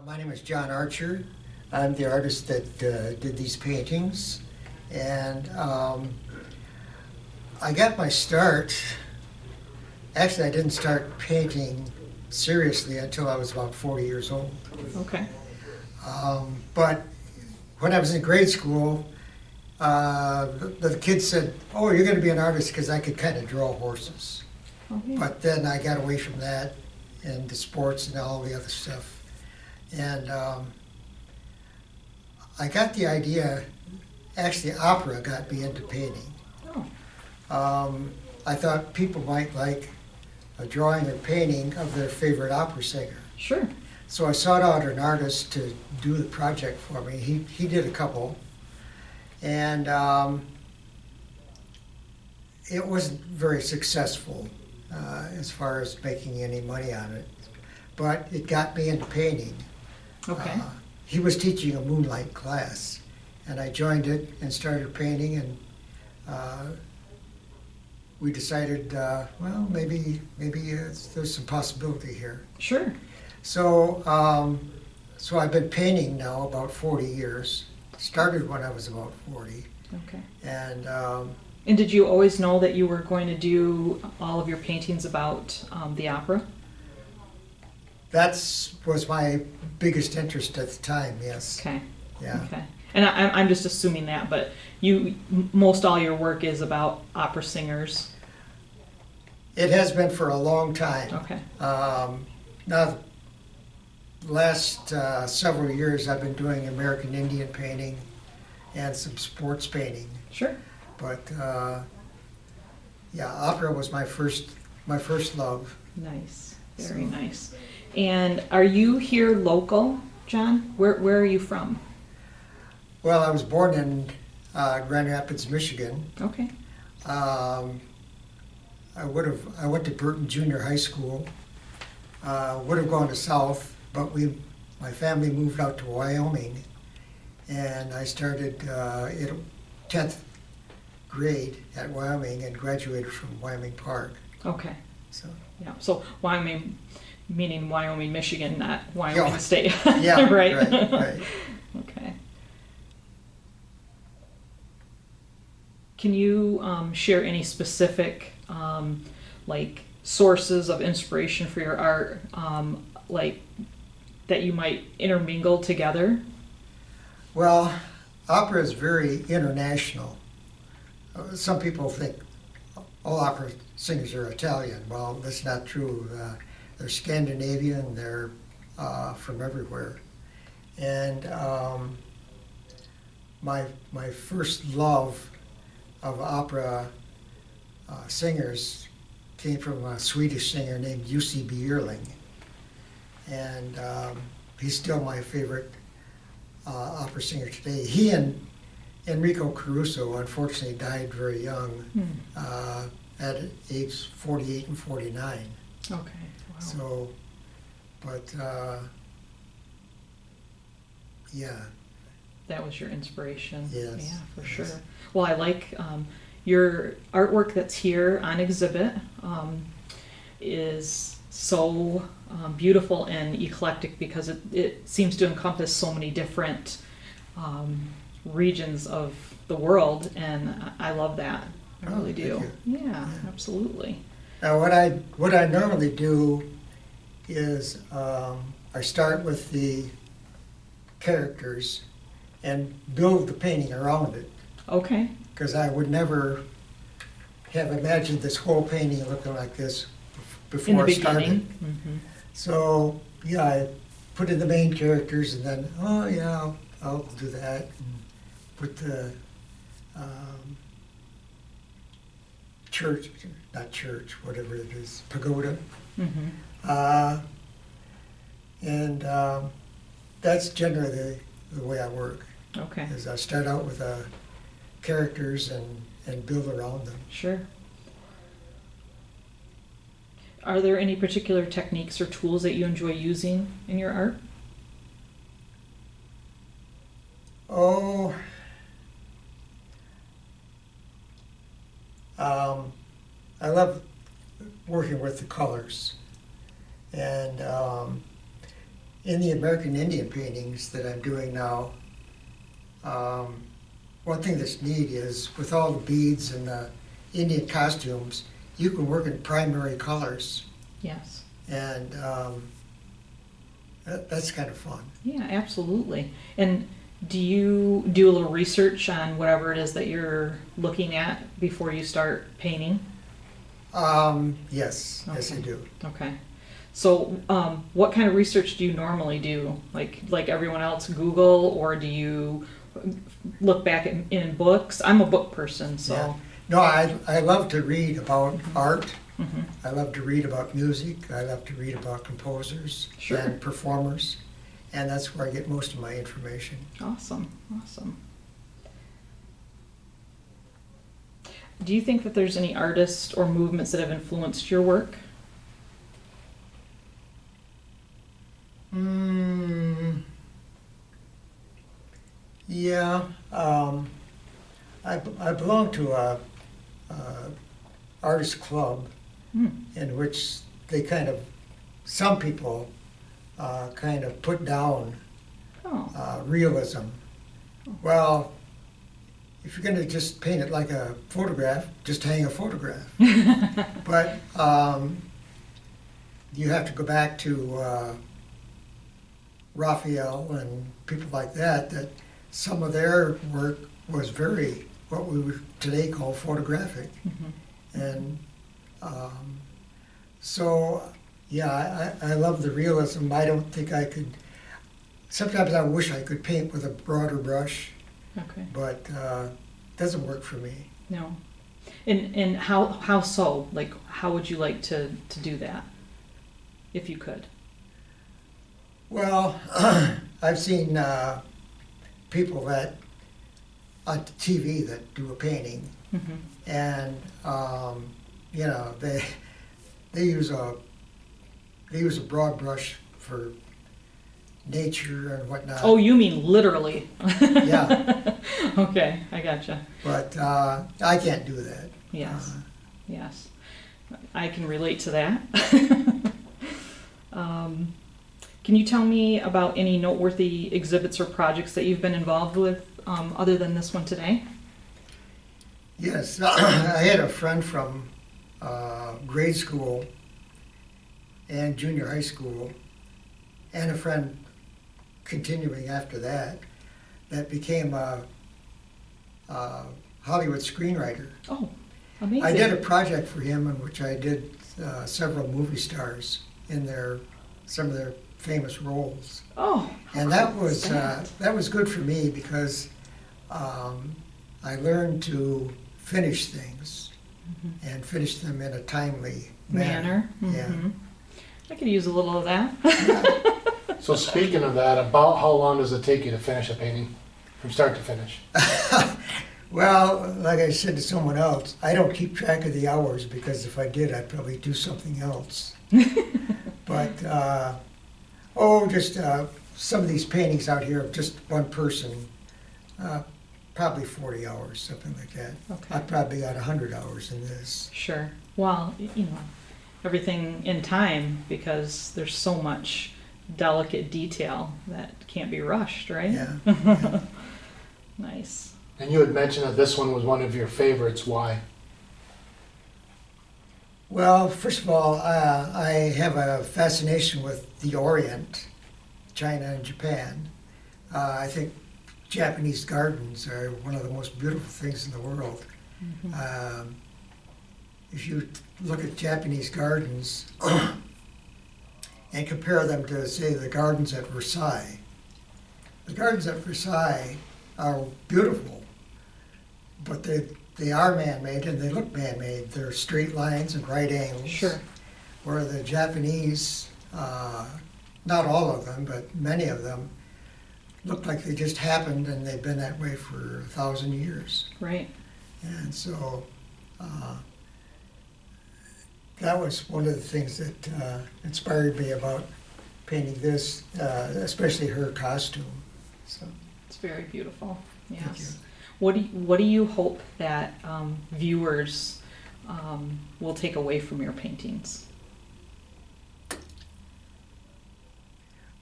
My name is John Archer. I'm the artist that did these paintings, and I got my start. Actually, I didn't start painting seriously until I was about 40 years old. Okay. But when I was in grade school, the kids said, "Oh, you're going to be an artist," because I could kind of draw horses. Okay. But then I got away from that and the sports and all the other stuff. And I got the idea, actually opera got me into painting. Oh. I thought people might like a drawing or painting of their favorite opera singer. Sure. So I sought out an artist to do the project for me. He did a couple. And it wasn't very successful as far as making any money on it. But it got me into painting. Okay. He was teaching a moonlight class, and I joined it and started painting, and we decided, well, maybe there's some possibility here. Sure. So, so I've been painting now about 40 years. Started when I was about 40. Okay. And did you always know that you were going to do all of your paintings about the opera? that was my biggest interest at the time, yes. Okay. Yeah. Okay. And I'm just assuming that, but most all your work is about opera singers. It has been for a long time. Okay. Now, the last several years I've been doing American Indian painting and some sports painting. Sure. But yeah, opera was my first love. Nice. Very nice. And are you here local, John? Where are you from? Well, I was born in Grand Rapids, Michigan. Okay. I went to Burton Junior High School. Would have gone to South, but my family moved out to Wyoming, and I started in 10th grade at Wyoming and graduated from Wyoming Park. Okay. So Yeah. So Wyoming, meaning Wyoming, Michigan, not Wyoming Yeah. State. yeah, right. right. Okay. Can you share any specific like sources of inspiration for your art, like that you might intermingle together? Well, opera is very international. Some people think all opera singers are Italian. Well, that's not true. They're Scandinavian. They're from everywhere. And my first love of opera singers came from a Swedish singer named Jussi Björling, and he's still my favorite opera singer today. He and Enrico Caruso unfortunately died very young, at age 48 and 49. Okay. Wow. So, but yeah. That was your inspiration. Yes. Yeah, for Yes. sure. Well, I like your artwork that's here on exhibit is so beautiful and eclectic because it seems to encompass so many different regions of the world, and I love that. I really do. Thank you. Yeah, absolutely. Now, what I normally do is I start with the characters and build the painting around it, Okay. because I would never have imagined this whole painting looking like this before In the I started. beginning. Mm-hmm. So yeah, I put in the main characters, and then I'll do that. And put the whatever it is, pagoda. Mm-hmm. And that's generally the way I work. Okay. Is I start out with characters and build around them. Sure. Are there any particular techniques or tools that you enjoy using in your art? Oh, I love working with the colors, and in the American Indian paintings that I'm doing now, one thing that's neat is with all the beads and the Indian costumes, you can work in primary colors, Yes. and that's kind of fun. Yeah, absolutely. And do you do a little research on whatever it is that you're looking at before you start painting? Yes, yes I Okay. do. Okay. So, what kind of research do you normally do? Like everyone else, Google, or do you look back in books? I'm a book person, so. Yeah. No, I love to read about art. Mhm. I love to read about music. I love to read about composers Sure. and performers, and that's where I get most of my information. Awesome, awesome. Do you think that there's any artists or movements that have influenced your work? Yeah, I belong to a artist club Hmm. in which they kind of, some people kind of put down Oh, realism. Well, if you're going to just paint it like a photograph, just hang a photograph. But you have to go back to Raphael and people like that, that some of their work was very, what we would today call photographic. mhm. And so, yeah, I love the realism. I don't think I could, sometimes I wish I could paint with a broader brush, Okay. but it doesn't work for me. No. And how so? Like, how would you like to do that, if you could? Well, I've seen people that on TV that do a painting, Mm-hmm. and you know they use a broad brush for nature and whatnot. Oh, you mean literally? Yeah, Okay, I gotcha. but I can't do that. Yes, yes. I can relate to that. Can you tell me about any noteworthy exhibits or projects that you've been involved with, other than this one today? Yes, I had a friend from grade school and junior high school, and a friend continuing after that, that became a Hollywood screenwriter. Oh, amazing. I did a project for him in which I did several movie stars in some of their famous roles, Oh, and that was good for me because I learned to finish things and finish them in a timely manner. Yeah. Mhm. I could use a little of that. So speaking of that, about how long does it take you to finish a painting, from start to finish? Well, like I said to someone else, I don't keep track of the hours because if I did, I'd probably do something else. But, just some of these paintings out here of just one person, probably 40 hours, something like that. Okay. I probably got 100 hours in this. Sure. Well, everything in time, because there's so much delicate detail that can't be rushed, right? Yeah. Nice. And you had mentioned that this one was one of your favorites. Why? Well, first of all, I have a fascination with the Orient, China and Japan. I think Japanese gardens are one of the most beautiful things in the world. If you look at Japanese gardens and compare them to, say, the gardens at Versailles, the gardens at Versailles are beautiful, but they are man-made and they look man-made. They're straight lines and right angles. Sure. Where the Japanese, not all of them, but many of them, look like they just happened and they've been that way for 1,000 years. Right. And so that was one of the things that inspired me about painting this, especially her costume. So, It's very beautiful. thank you. Yes. What do you hope that viewers will take away from your paintings?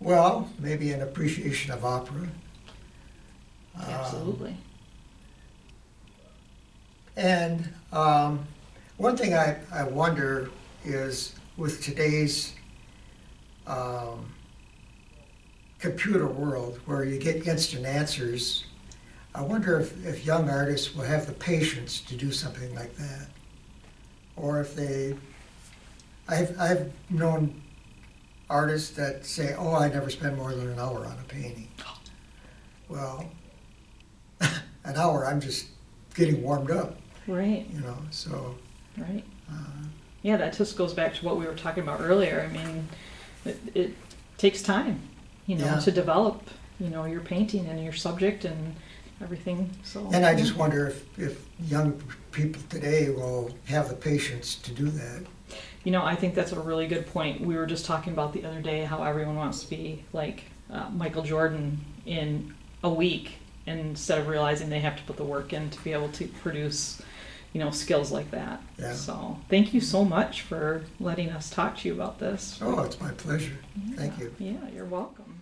Well, maybe an appreciation of opera. Absolutely. And one thing I wonder is with today's computer world where you get instant answers, I wonder if young artists will have the patience to do something like that. Or if I've known artists that say, oh, I never spend more than an hour on a painting. Well, an hour, I'm just getting warmed up, Right. you know, so. Right. Yeah, that just goes back to what we were talking about earlier. I mean, it takes time, Yeah. to develop, your painting and your subject and everything. So. And I just wonder if young people today will have the patience to do that. I think that's a really good point. We were just talking about the other day how everyone wants to be like Michael Jordan in a week, instead of realizing they have to put the work in to be able to produce, skills like that. Yeah. So thank you so much for letting us talk to you about this. Oh, it's my pleasure. Yeah. Thank you. Yeah, you're welcome.